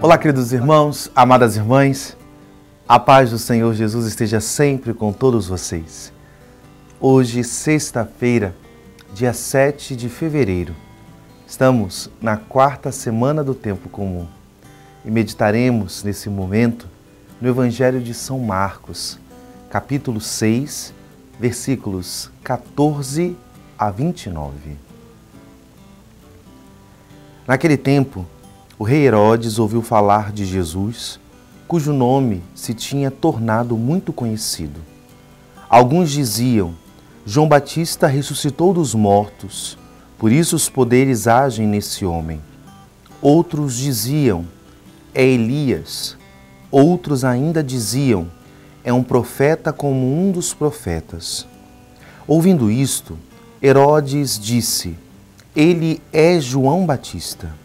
Olá, queridos irmãos, amadas irmãs, a paz do Senhor Jesus esteja sempre com todos vocês. Hoje, sexta-feira, dia 7 de fevereiro, estamos na quarta semana do Tempo Comum e meditaremos nesse momento no Evangelho de São Marcos, capítulo 6, versículos 14 a 29. Naquele tempo, o rei Herodes ouviu falar de Jesus, cujo nome se tinha tornado muito conhecido. Alguns diziam: João Batista ressuscitou dos mortos, por isso os poderes agem nesse homem. Outros diziam: é Elias. Outros ainda diziam: é um profeta como um dos profetas. Ouvindo isto, Herodes disse: ele é João Batista.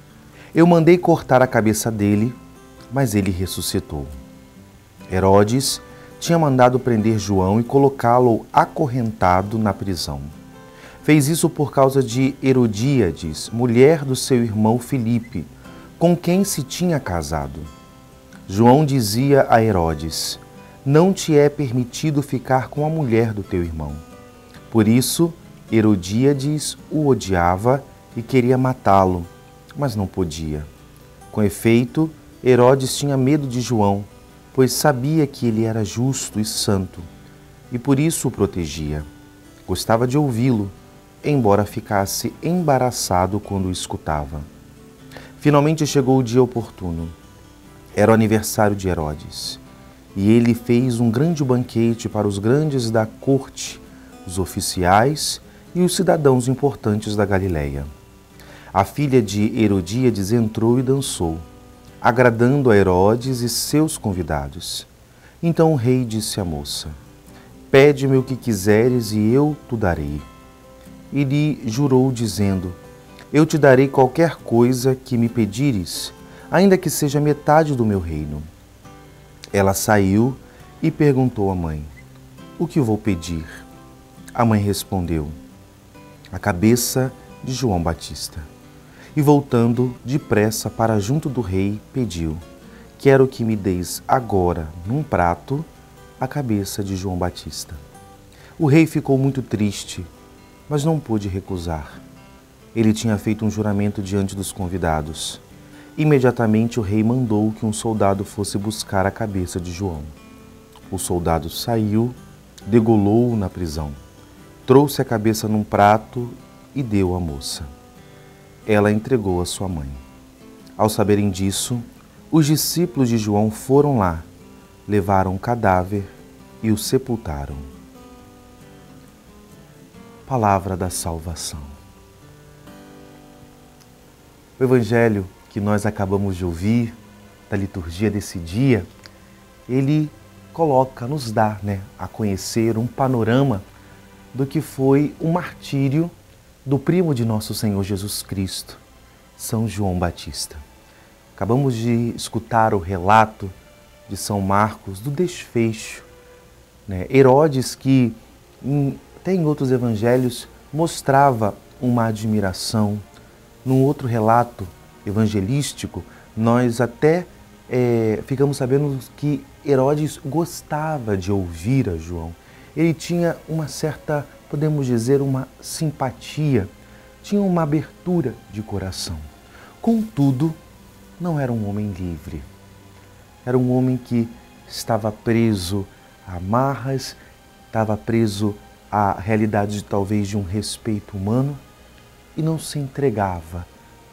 Eu mandei cortar a cabeça dele, mas ele ressuscitou. Herodes tinha mandado prender João e colocá-lo acorrentado na prisão. Fez isso por causa de Herodíades, mulher do seu irmão Filipe, com quem se tinha casado. João dizia a Herodes: não te é permitido ficar com a mulher do teu irmão. Por isso, Herodíades o odiava e queria matá-lo, mas não podia. Com efeito, Herodes tinha medo de João, pois sabia que ele era justo e santo, e por isso o protegia. Gostava de ouvi-lo, embora ficasse embaraçado quando o escutava. Finalmente chegou o dia oportuno. Era o aniversário de Herodes, e ele fez um grande banquete para os grandes da corte, os oficiais e os cidadãos importantes da Galileia. A filha de Herodíades entrou e dançou, agradando a Herodes e seus convidados. Então o rei disse à moça: pede-me o que quiseres e eu te darei. E lhe jurou, dizendo: eu te darei qualquer coisa que me pedires, ainda que seja metade do meu reino. Ela saiu e perguntou à mãe: o que vou pedir? A mãe respondeu: a cabeça de João Batista. E voltando depressa para junto do rei, pediu: quero que me deis agora, num prato, a cabeça de João Batista. O rei ficou muito triste, mas não pôde recusar. Ele tinha feito um juramento diante dos convidados. Imediatamente o rei mandou que um soldado fosse buscar a cabeça de João. O soldado saiu, degolou-o na prisão, trouxe a cabeça num prato e deu à moça. Ela entregou a sua mãe. Ao saberem disso, os discípulos de João foram lá, levaram o cadáver e o sepultaram. Palavra da salvação. O evangelho que nós acabamos de ouvir, da liturgia desse dia, ele nos dá a conhecer um panorama do que foi o martírio do primo de nosso Senhor Jesus Cristo, São João Batista. Acabamos de escutar o relato de São Marcos do desfecho. Herodes, que até em outros evangelhos mostrava uma admiração. Num outro relato evangelístico, nós até ficamos sabendo que Herodes gostava de ouvir a João. Ele tinha uma certa, podemos dizer, uma simpatia, tinha uma abertura de coração. Contudo, não era um homem livre. Era um homem que estava preso a amarras, estava preso à realidade talvez de um respeito humano e não se entregava,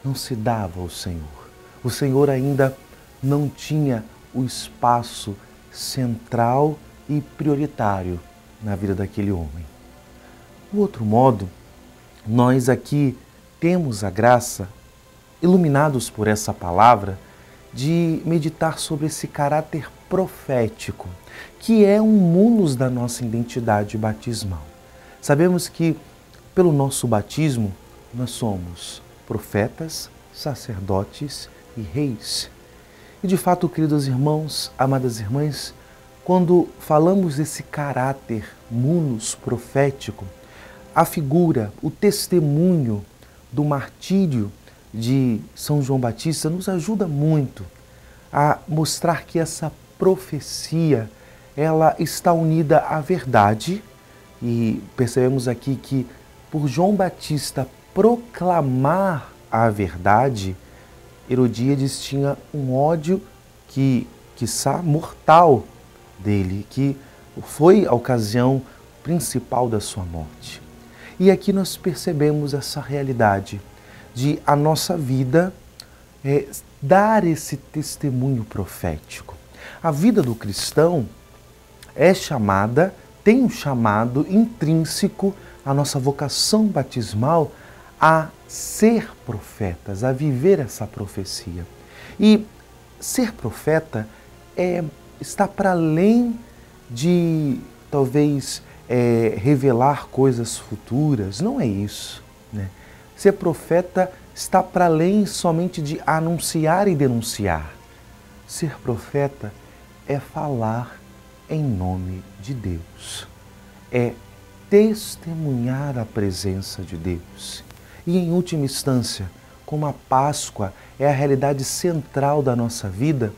não se dava ao Senhor. O Senhor ainda não tinha o espaço central e prioritário na vida daquele homem. Do outro modo, nós aqui temos a graça, iluminados por essa palavra, de meditar sobre esse caráter profético, que é um munus da nossa identidade batismal. Sabemos que, pelo nosso batismo, nós somos profetas, sacerdotes e reis. E de fato, queridos irmãos, amadas irmãs, quando falamos desse caráter munus profético, a figura, o testemunho do martírio de São João Batista nos ajuda muito a mostrar que essa profecia ela está unida à verdade. E percebemos aqui que por João Batista proclamar a verdade, Herodíades tinha um ódio quiçá mortal dele, que foi a ocasião principal da sua morte. E aqui nós percebemos essa realidade de a nossa vida dar esse testemunho profético. A vida do cristão é chamada, tem um chamado intrínseco, a nossa vocação batismal, a ser profetas, a viver essa profecia. E ser profeta está para além de, talvez, revelar coisas futuras. Não é isso, né? Ser profeta está para além somente de anunciar e denunciar. Ser profeta é falar em nome de Deus, é testemunhar a presença de Deus. E, em última instância, como a Páscoa é a realidade central da nossa vida,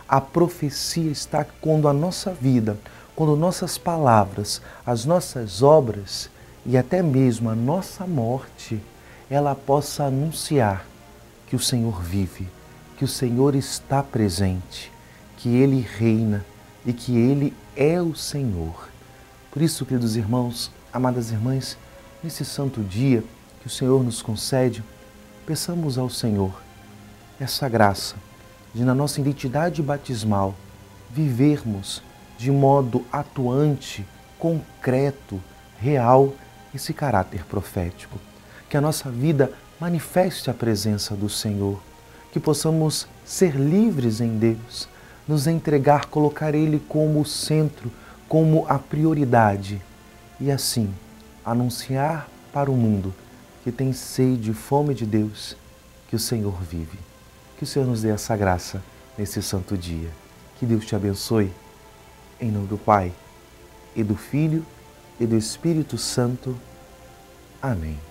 a profecia está quando a nossa vida, quando nossas palavras, as nossas obras e até mesmo a nossa morte, ela possa anunciar que o Senhor vive, que o Senhor está presente, que Ele reina e que Ele é o Senhor. Por isso, queridos irmãos, amadas irmãs, nesse santo dia que o Senhor nos concede, peçamos ao Senhor essa graça de, na nossa identidade batismal, vivermos de modo atuante, concreto, real, esse caráter profético. Que a nossa vida manifeste a presença do Senhor, que possamos ser livres em Deus, nos entregar, colocar Ele como o centro, como a prioridade e assim anunciar para o mundo que tem sede e fome de Deus, que o Senhor vive. Que o Senhor nos dê essa graça nesse santo dia. Que Deus te abençoe. Em nome do Pai, e do Filho, e do Espírito Santo. Amém.